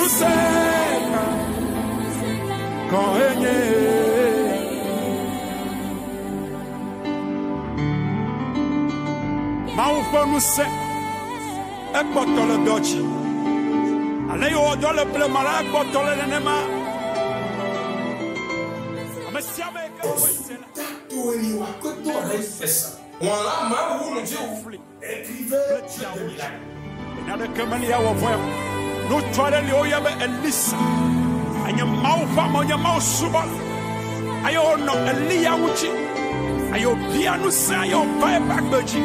Nuseka Koenye Maufo nuse Ekbotole dochi Aleyo odole plemala ekbotole nenema Amesiame ekawesela Tueli wakoto refesa Wala ma wulu jiu Écrivez Nada kamalia wa voya no twale le oyabe Elisa anya maufa monya mausuba ayo no Elia wuchi ayo bia no sa ayo pai bagbaji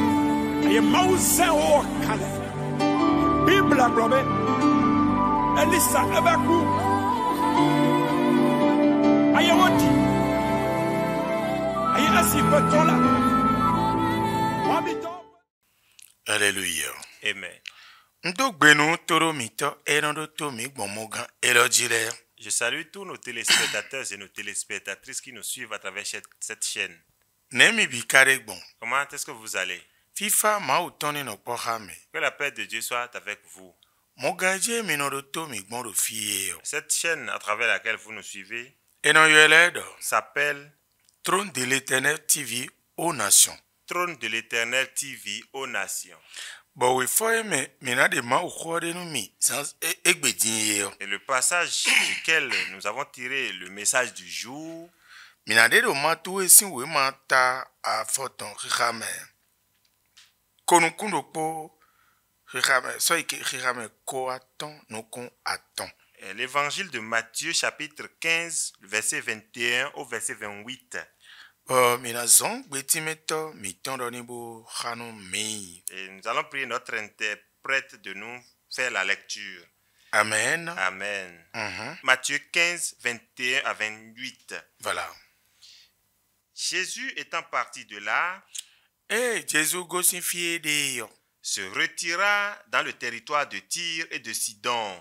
ayo mausa o kale Biblia brobe Elisa ebaku ayo wati ayo asipetola wabito. Alléluia. Amen. Je salue tous nos téléspectateurs et nos téléspectatrices qui nous suivent à travers cette chaîne. Comment est-ce que vous allez? Que la paix de Dieu soit avec vous. Cette chaîne à travers laquelle vous nous suivez s'appelle Trône de l'Éternel TV aux nations. Trône de l'Éternel TV aux nations. Et le passage duquel nous avons tiré le message du jour l'évangile de Matthieu chapitre 15 verset 21 au verset 28. Et nous allons prier notre interprète de nous faire la lecture. Amen. Amen. Matthieu 15, 21 à 28. Voilà. Jésus étant parti de là, se retira dans le territoire de Tyr et de Sidon.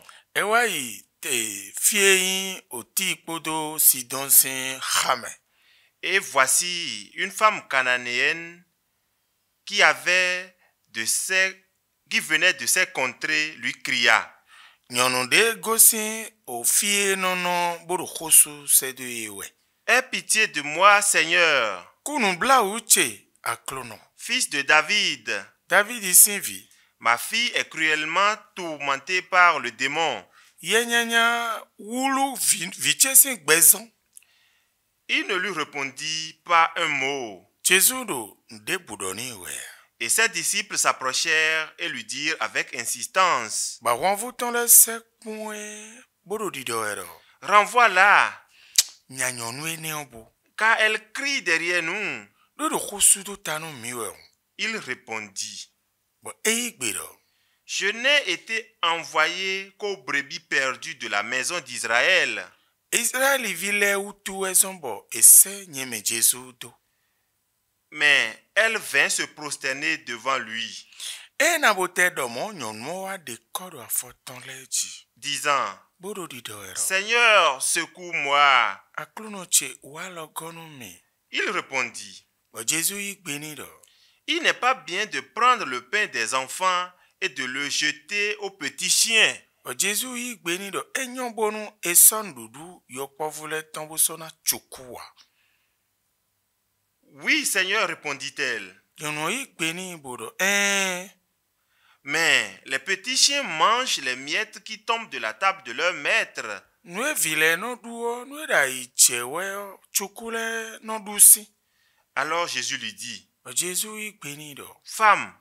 Et voici une femme cananéenne qui venait de ces contrées lui cria. Aie pitié de moi, Seigneur, fils de David. Ma fille est cruellement tourmentée par le démon. Il ne lui répondit pas un mot. Et ses disciples s'approchèrent et lui dirent avec insistance, renvoie-la, car elle crie derrière nous. Il répondit, je n'ai été envoyé qu'aux brebis perdues de la maison d'Israël. Mais elle vint se prosterner devant lui, disant, Seigneur, secours-moi. Il répondit, il n'est pas bien de prendre le pain des enfants et de le jeter aux petits chiens. Oui, Seigneur, répondit-elle. Mais les petits chiens mangent les miettes qui tombent de la table de leur maître. Alors Jésus lui dit, femme,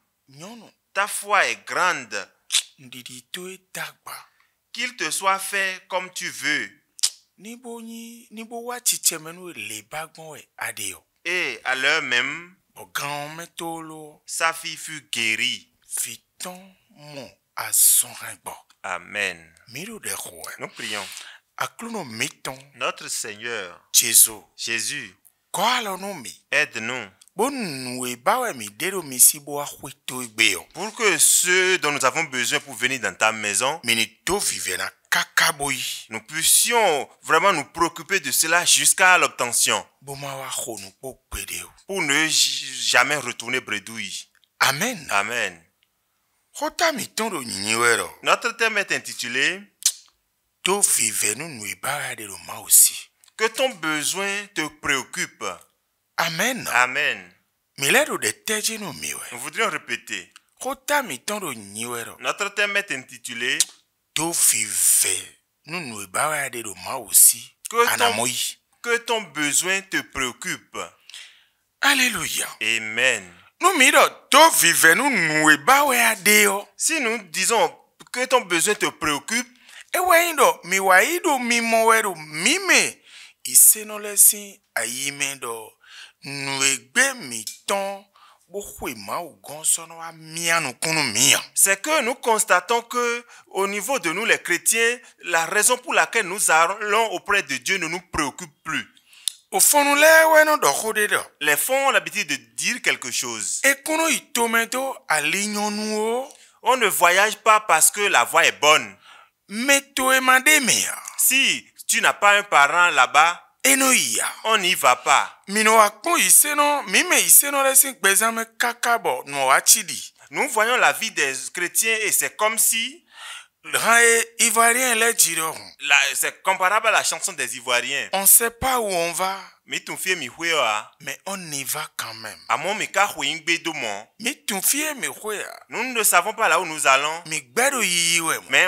ta foi est grande, qu'il te soit fait comme tu veux. Et à l'heure même, sa fille fut guérie. Amen. Nous prions. Notre Seigneur, Jésus, aide-nous pour que ceux dont nous avons besoin pour venir dans ta maison, nous puissions vraiment nous préoccuper de cela jusqu'à l'obtention, pour ne jamais retourner bredouille. Amen. Amen. Notre thème est intitulé To vive nous nous bara de Roma aussi. Que ton besoin te préoccupe. Amen. Amen. Milero de teji no miwe. Nous voudrions répéter. Kota mi tondo niwero. Notre thème est intitulé To vive nous nous bara de Roma aussi. Que ton besoin te préoccupe. Alléluia. Amen. Nous miro to vive nous nous bara de yo. Si nous disons que ton besoin te préoccupe, Ewaindo miwaido mimowero mime isenolesi ayimendo nuegbe miton bohwe ma ugonsono wa mianu kunu mia. C'est que nous constatons que au niveau de nous les chrétiens, la raison pour laquelle nous allons auprès de Dieu ne nous préoccupe plus. Au fond nous leweno do khodedo. Les fonds ont l'habitude de dire quelque chose. E kuno itomedo alignonu. On ne voyage pas parce que la voie est bonne. Meto emademea. Si tu n'as pas un parent là-bas, Enoia. on n'y va pas. Mino akpo iseno mime iseno lesi bezame kakabo no achidi. Nous voyons la vie des chrétiens et c'est comme si c'est comparable à la chanson des Ivoiriens. On ne sait pas où on va, mais on y va quand même. Nous ne savons pas là où nous allons, mais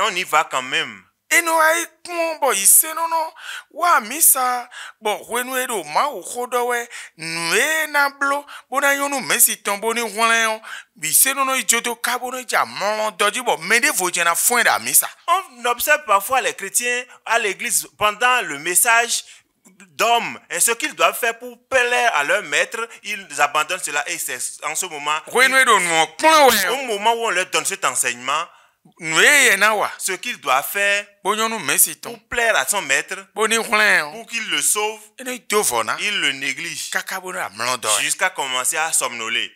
on y va quand même. Et nous avons no wa misa bo wenu edo ma ukodowe nwe na blo bona yonu mesi tomboni wonleon bi seno no ijoto kabono ja mon doji bo mede vojena fond da misa. On observe parfois les chrétiens à l'église pendant le message d'hommes et ce qu'ils doivent faire pour plaire à leur maître, ils abandonnent cela et c'est en ce moment au moment où on leur donne cet enseignement ce qu'il doit faire pour plaire à son maître, pour qu'il le sauve, il le néglige jusqu'à commencer à somnoler.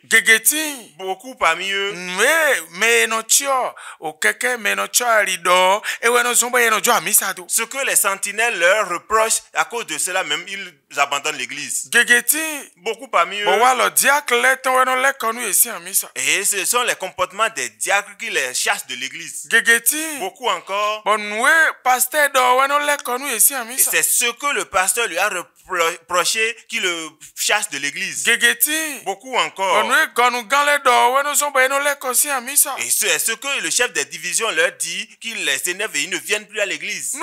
Beaucoup parmi eux ce que les sentinelles leur reprochent, à cause de cela même ils abandonnent l'église. Beaucoup parmi eux, et ce sont les comportements des diacres qui les chassent de l'église. Beaucoup encore, et c'est ce que le pasteur lui a reproché qui le chasse de l'église. Beaucoup encore, et c'est ce que le chef des divisions leur dit qui les énerve et ils ne viennent plus à l'église.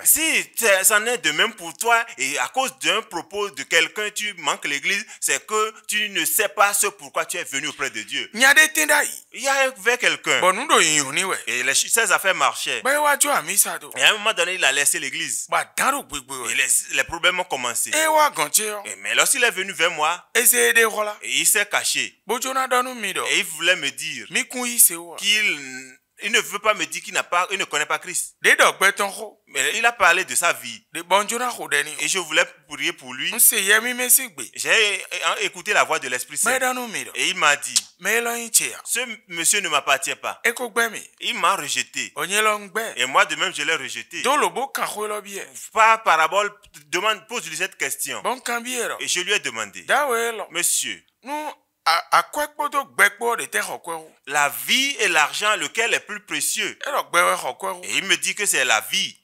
Si c'en est de même pour toi et à cause d'un propos de quelqu'un tu manques l'église, c'est que tu ne sais pas ce pourquoi tu es venu auprès de Dieu. Il y avait quelqu'un et ses affaires marchaient. Et à un moment donné, il a laissé l'église. Et les problèmes ont commencé. Mais lorsqu'il est venu vers moi, et il s'est caché. Et il voulait me dire qu'il ne veut pas me dire qu'il ne connaît pas Christ. Mais il a parlé de sa vie. Et je voulais prier pour lui. J'ai écouté la voix de l'Esprit Saint. Et il m'a dit, ce monsieur ne m'appartient pas. Il m'a rejeté. Et moi de même je l'ai rejeté. Par parabole, pose-lui cette question. Et je lui ai demandé, monsieur, la vie et l'argent, lequel est plus précieux? Et il me dit que c'est la vie.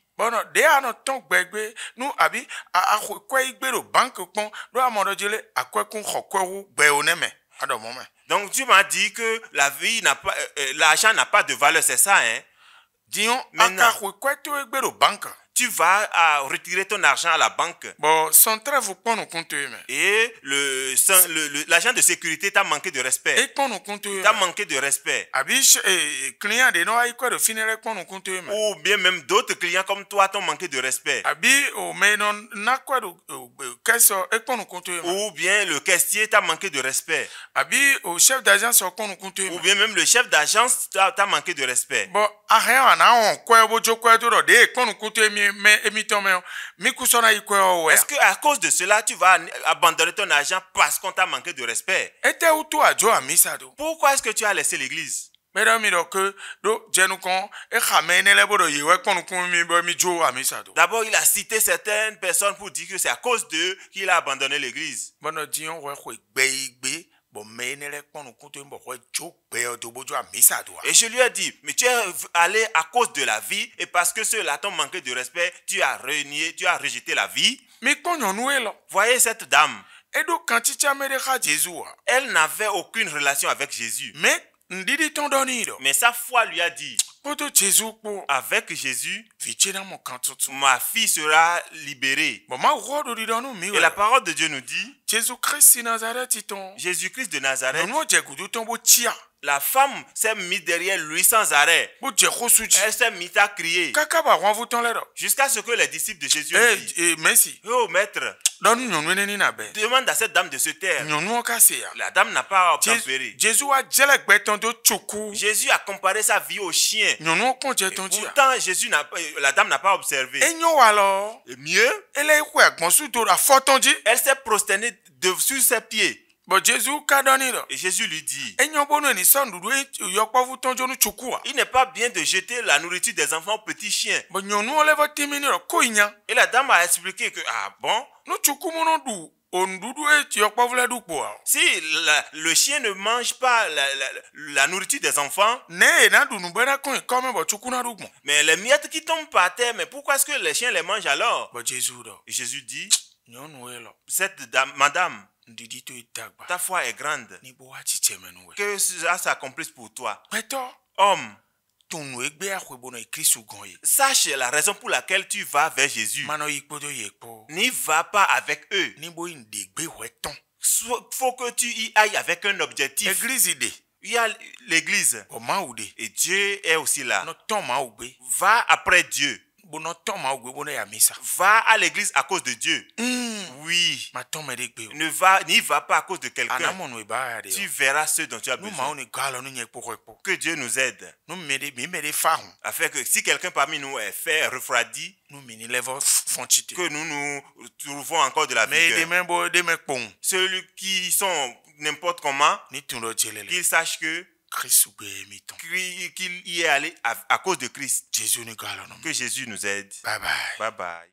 Donc tu m'as dit que la vie n'a pas, l'argent n'a pas de valeur, c'est ça, hein? Maintenant, tu vas retirer ton argent à la banque. Et l'agent de sécurité t'a manqué de respect. T'a manqué de respect. Ou bien même d'autres clients comme toi t'ont manqué de respect. Ou bien le caissier t'a manqué de respect. Ou bien même le chef d'agence t'a manqué de respect. Est-ce qu'à cause de cela, tu vas abandonner ton argent parce qu'on t'a manqué de respect? Pourquoi est-ce que tu as laissé l'église? D'abord, il a cité certaines personnes pour dire que c'est à cause d'eux qu'il a abandonné l'église. Et je lui ai dit, mais tu es allé à cause de la vie, et parce que ceux-là t'ont manqué de respect, tu as renié, tu as rejeté la vie. Voyez cette dame. Elle n'avait aucune relation avec Jésus. Mais sa foi lui a dit, avec Jésus, ma fille sera libérée. Et la parole de Dieu nous dit, Jésus-Christ de Nazareth, la femme s'est mise derrière lui sans arrêt. Elle s'est mise à crier. Jusqu'à ce que les disciples de Jésus disent, oh maître, demande à cette dame de se taire. La dame n'a pas obtempéré. Jésus a comparé sa vie au chien. Et pourtant, la dame n'a pas observé. Et mieux, elle s'est prosternée sur ses pieds. Et Jésus lui dit, il n'est pas bien de jeter la nourriture des enfants aux petits chiens. Et la dame a expliqué que, ah bon? Si le chien ne mange pas la nourriture des enfants, mais les miettes qui tombent par terre, mais pourquoi est-ce que les chiens les mangent alors? Et Jésus dit, cette dame, madame, ta foi est grande, que ça s'accomplisse pour toi. Homme, sache la raison pour laquelle tu vas vers Jésus. N'y va pas avec eux. Il faut que tu y ailles avec un objectif. Il y a l'église. Et Dieu est aussi là. Va après Dieu. Va à l'église à cause de Dieu. Oui. N'y va pas à cause de quelqu'un. Tu verras ce dont tu as besoin. Que Dieu nous aide. Afin que si quelqu'un parmi nous est fait refroidi, que nous nous trouvons encore de la vigueur. Ceux qui sont n'importe comment, qu'ils sachent que qu'il y est allé à cause de Christ. Que Jésus nous aide. Bye bye. Bye bye.